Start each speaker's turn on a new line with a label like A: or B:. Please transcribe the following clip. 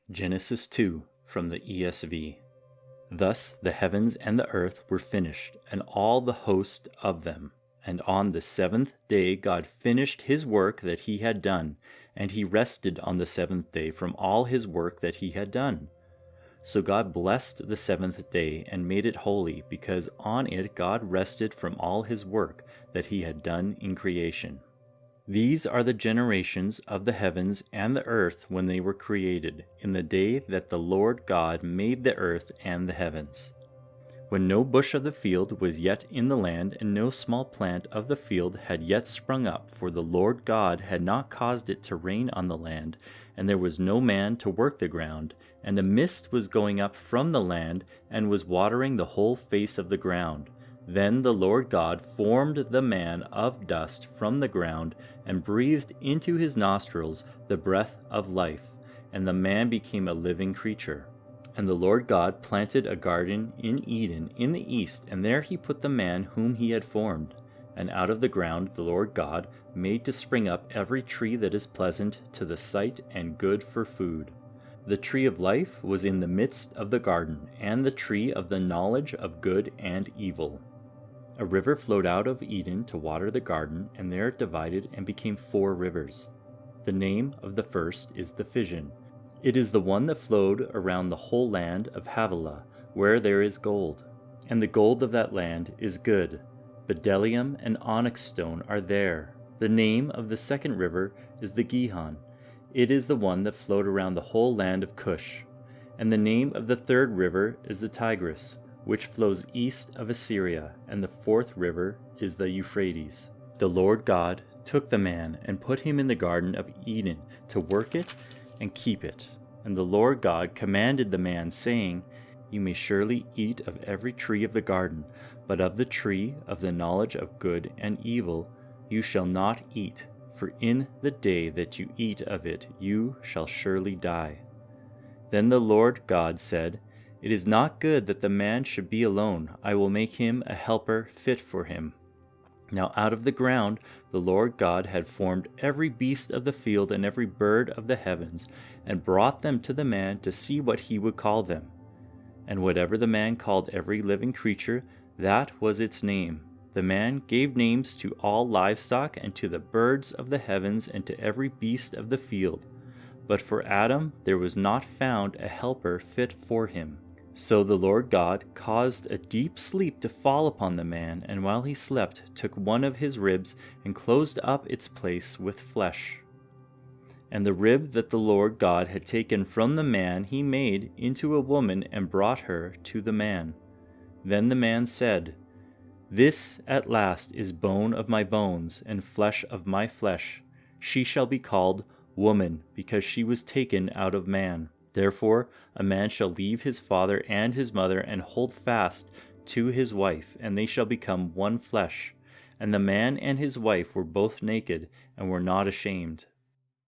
A: Genesis 2 from the ESV. Thus the heavens and the earth were finished, and all the host of them. And on the seventh day God finished his work that he had done, and he rested on the seventh day from all his work that he had done. So God blessed the seventh day and made it holy, because on it God rested from all his work that he had done in creation. These are the generations of the heavens and the earth when they were created, in the day that the Lord God made the earth and the heavens. When no bush of the field was yet in the land, and no small plant of the field had yet sprung up, for the Lord God had not caused it to rain on the land, and there was no man to work the ground, and a mist was going up from the land, and was watering the whole face of the ground. Then the Lord God formed the man of dust from the ground, and breathed into his nostrils the breath of life, and the man became a living creature. And the Lord God planted a garden in Eden in the east, and there he put the man whom he had formed. And out of the ground the Lord God made to spring up every tree that is pleasant to the sight and good for food. The tree of life was in the midst of the garden, and the tree of the knowledge of good and evil. A river flowed out of Eden to water the garden, and there it divided and became 4 rivers. The name of the first is the Pison. It is the one that flowed around the whole land of Havilah, where there is gold. And the gold of that land is good. Bdellium and onyx stone are there. The name of the second river is the Gihon. It is the one that flowed around the whole land of Cush. And the name of the third river is the Tigris, which flows east of Assyria, and the fourth river is the Euphrates. The Lord God took the man and put him in the garden of Eden to work it and keep it. And the Lord God commanded the man, saying, You may surely eat of every tree of the garden, but of the tree of the knowledge of good and evil you shall not eat, for in the day that you eat of it you shall surely die. Then the Lord God said, It is not good that the man should be alone. I will make him a helper fit for him. Now out of the ground the Lord God had formed every beast of the field and every bird of the heavens, and brought them to the man to see what he would call them. And whatever the man called every living creature, that was its name. The man gave names to all livestock, and to the birds of the heavens, and to every beast of the field. But for Adam there was not found a helper fit for him. So the Lord God caused a deep sleep to fall upon the man, and while he slept took one of his ribs and closed up its place with flesh. And the rib that the Lord God had taken from the man he made into a woman and brought her to the man. Then the man said, This at last is bone of my bones and flesh of my flesh. She shall be called woman, because she was taken out of man. Therefore a man shall leave his father and his mother, and hold fast to his wife, and they shall become one flesh. And the man and his wife were both naked, and were not ashamed.